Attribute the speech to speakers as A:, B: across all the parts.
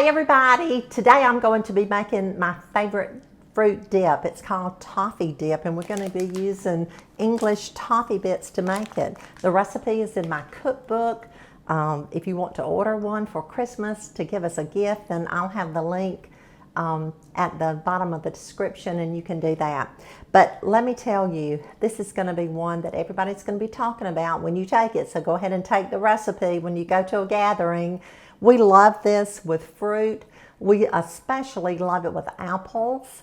A: Hey everybody, today I'm going to be making my favorite fruit dip. It's called Toffee Dip and we're going to be using English toffee bits to make it. The recipe is in my cookbook. If you want to order one for Christmas to give us a gift, then I'll have the link at the bottom of the description and you can do that. But let me tell you, this is going to be one that everybody's going to be talking about when you take it. So go ahead and take the recipe when you go to a gathering. We love this with fruit. We especially love it with apples.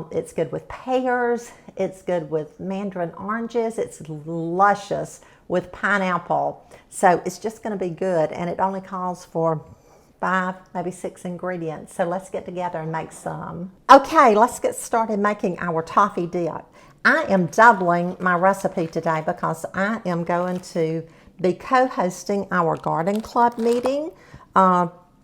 A: It's good with pears. It's good with mandarin oranges. It's luscious with pineapple. So it's just going to be good, and it only calls for 5, maybe 6 ingredients. So let's get together and make some. Okay, let's get started making our toffee dip. I am doubling my recipe today because I am going to be co-hosting our garden club meeting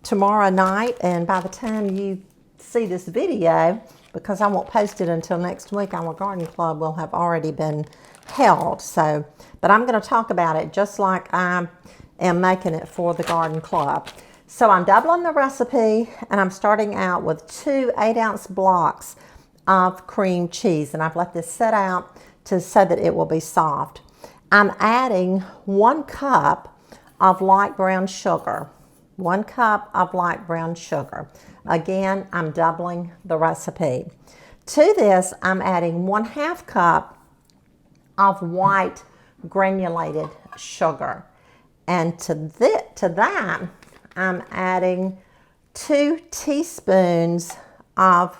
A: tomorrow night, and by the time you see this video, because I won't post it until next week, our garden club will have already been held. So, but I'm going to talk about it just like I am making it for the garden club. So I'm doubling the recipe, and I'm starting out with 2 8-ounce blocks of cream cheese, and I've let this set out so that it will be soft. I'm adding 1 cup of light brown sugar. 1 cup of light brown sugar. Again, I'm doubling the recipe. To this, I'm adding 1/2 cup of white granulated sugar. And to that, I'm adding 2 teaspoons of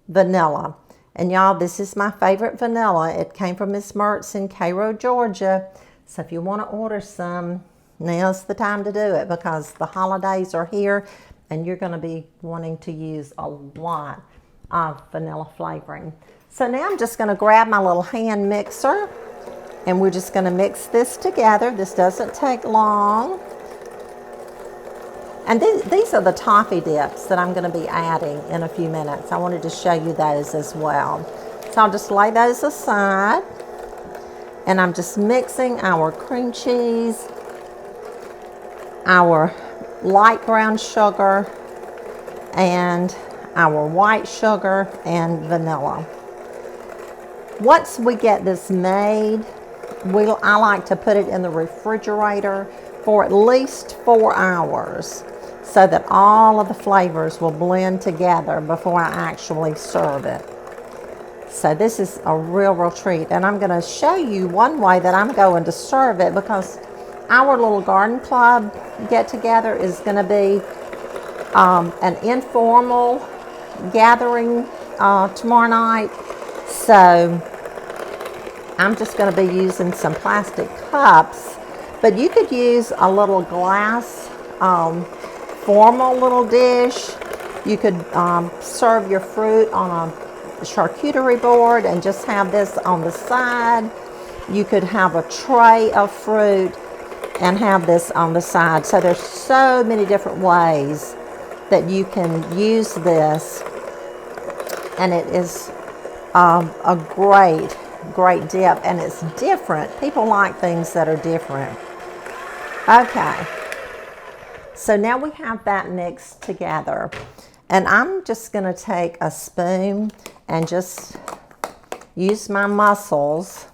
A: vanilla. And y'all, this is my favorite vanilla. It came from Miss Mertz in Cairo, Georgia. So if you want to order some, now's the time to do it, because the holidays are here and you're going to be wanting to use a lot of vanilla flavoring. So now I'm just going to grab my little hand mixer and we're just going to mix this together. This doesn't take long. And these are the toffee dips that I'm going to be adding in a few minutes. I wanted to show you those as well. So I'll just lay those aside, and I'm just mixing our cream cheese, our light brown sugar, and our white sugar and vanilla. Once we get this made, I like to put it in the refrigerator for at least 4 hours so that all of the flavors will blend together before I actually serve it. So this is a real treat, and I'm going to show you one way that I'm going to serve it, because our little garden club get together is going to be an informal gathering tomorrow night. So I'm just going to be using some plastic cups, but you could use a little glass formal little dish. You could serve your fruit on a charcuterie board and just have this on the side. You could have a tray of fruit and have this on the side. So there's so many different ways that you can use this, and it is a great dip, and it's different. People like things that are different. Okay, so now we have that mixed together, and I'm just going to take a spoon and just use my muscles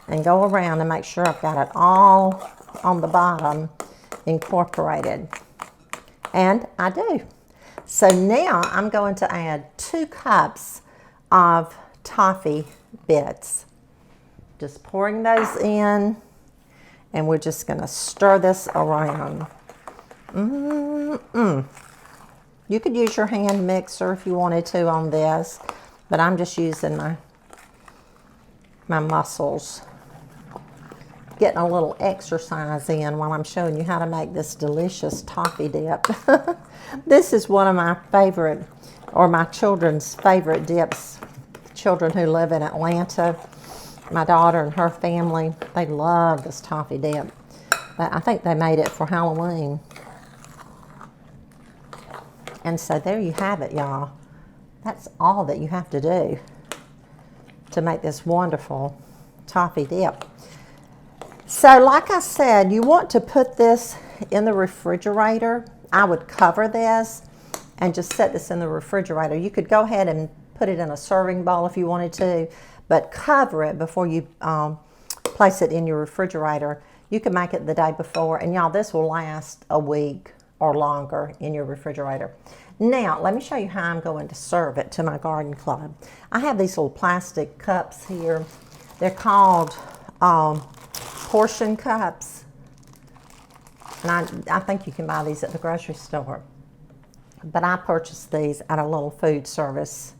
A: and go around and make sure I've got it all on the bottom incorporated, and I do. So now I'm going to add 2 cups of toffee bits. Just pouring those in, and we're just going to stir this around. You could use your hand mixer if you wanted to on this, but I'm just using my muscles. Getting a little exercise in while I'm showing you how to make this delicious toffee dip. This is one of my favorite, or my children's favorite dips. Children who live in Atlanta, my daughter and her family, they love this toffee dip. But I think they made it for Halloween. And so there you have it, y'all. That's all that you have to do to make this wonderful toffee dip. So like I said, you want to put this in the refrigerator. I would cover this and just set this in the refrigerator. You could go ahead and put it in a serving bowl if you wanted to, but cover it before you place it in your refrigerator. You can make it the day before, and y'all, this will last a week or longer in your refrigerator. Now, let me show you how I'm going to serve it to my garden club. I have these little plastic cups here. They're called portion cups. And I think you can buy these at the grocery store. But I purchased these at a little food service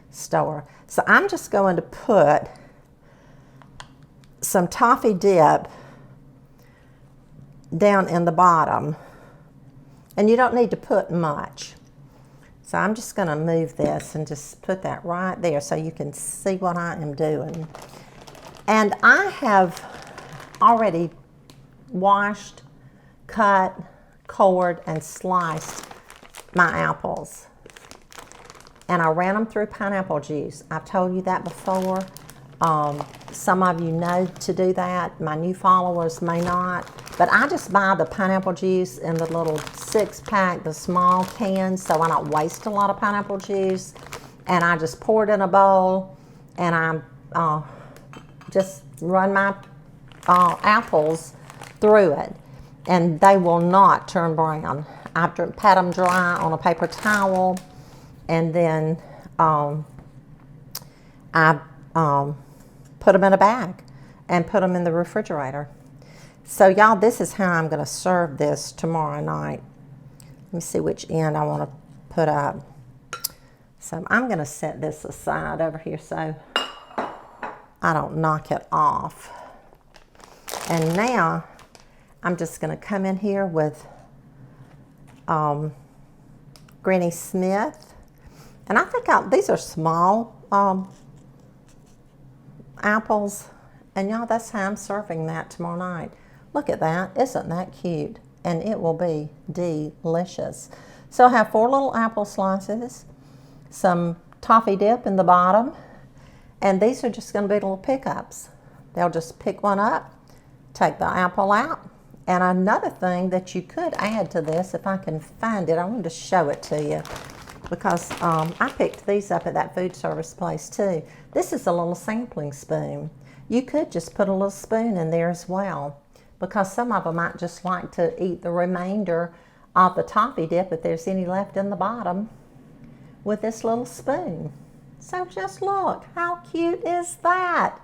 A: store. So I'm just going to put some Toffee Dip down in the bottom. And you don't need to put much. So I'm just going to move this and just put that right there so you can see what I am doing. And I have already washed, cut, cored, and sliced my apples. And I ran them through pineapple juice. I've told you that before. Some of you know to do that. My new followers may not. But I just buy the pineapple juice in the little 6-pack, the small cans, so I don't waste a lot of pineapple juice. And I just pour it in a bowl, and I just run my apples through it. And they will not turn brown. I pat them dry on a paper towel, and then I put them in a bag and put them in the refrigerator. So y'all, this is how I'm going to serve this tomorrow night. Let me see which end I want to put up. So I'm going to set this aside over here so I don't knock it off. And now I'm just going to come in here with Granny Smith. And I think these are small apples. And y'all, that's how I'm serving that tomorrow night. Look at that. Isn't that cute? And it will be delicious. So I have 4 little apple slices, some Toffee Dip in the bottom, and these are just going to be little pickups. They'll just pick one up, take the apple out. And another thing that you could add to this, if I can find it, I wanted to show it to you because I picked these up at that food service place too. This is a little sampling spoon. You could just put a little spoon in there as well, because some of them might just like to eat the remainder of the Toffee Dip if there's any left in the bottom with this little spoon. So just look, how cute is that?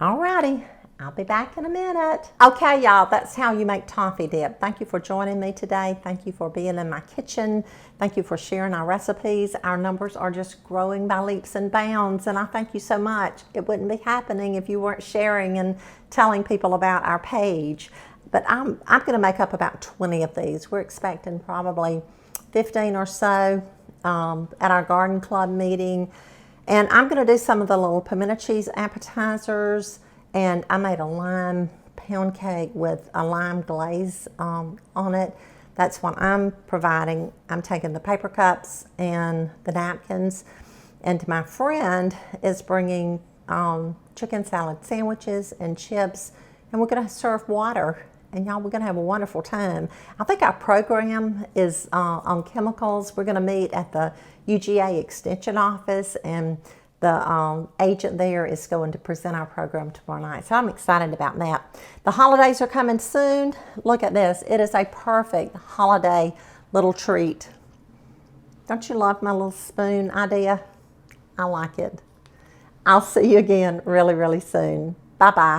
A: Alrighty, I'll be back in a minute. Okay, y'all, that's how you make Toffee Dip. Thank you for joining me today. Thank you for being in my kitchen. Thank you for sharing our recipes. Our numbers are just growing by leaps and bounds, and I thank you so much. It wouldn't be happening if you weren't sharing and telling people about our page. But I'm going to make up about 20 of these. We're expecting probably 15 or so at our garden club meeting. And I'm going to do some of the little pimento cheese appetizers. And I made a lime pound cake with a lime glaze on it. That's what I'm providing. I'm taking the paper cups and the napkins. And my friend is bringing chicken salad sandwiches and chips. And we're going to serve water. And y'all, we're going to have a wonderful time. I think our program is on chemicals. We're going to meet at the UGA Extension office, and the agent there is going to present our program tomorrow night. So I'm excited about that. The holidays are coming soon. Look at this. It is a perfect holiday little treat. Don't you love my little spoon idea? I like it. I'll see you again really, really soon. Bye-bye.